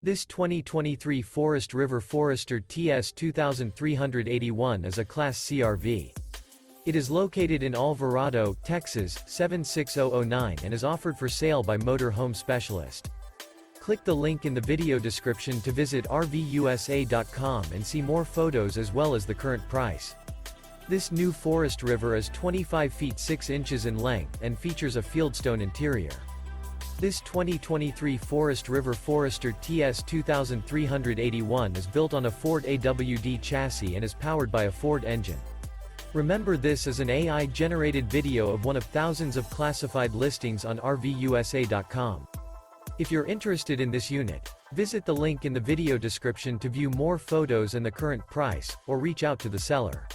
This 2023 Forest River Forester TS 2381 is a Class C RV. It is located in Alvarado, Texas, 76009 and is offered for sale by Motor Home Specialist. Click the link in the video description to visit RVUSA.com and see more photos as well as the current price. This new Forest River is 25 feet 6 inches in length and features a Fieldstone interior. This 2023 Forest River Forester TS 2381 is built on a Ford AWD chassis and is powered by a Ford engine. Remember, this is an AI-generated video of one of thousands of classified listings on RVUSA.com. If you're interested in this unit, visit the link in the video description to view more photos and the current price, or reach out to the seller.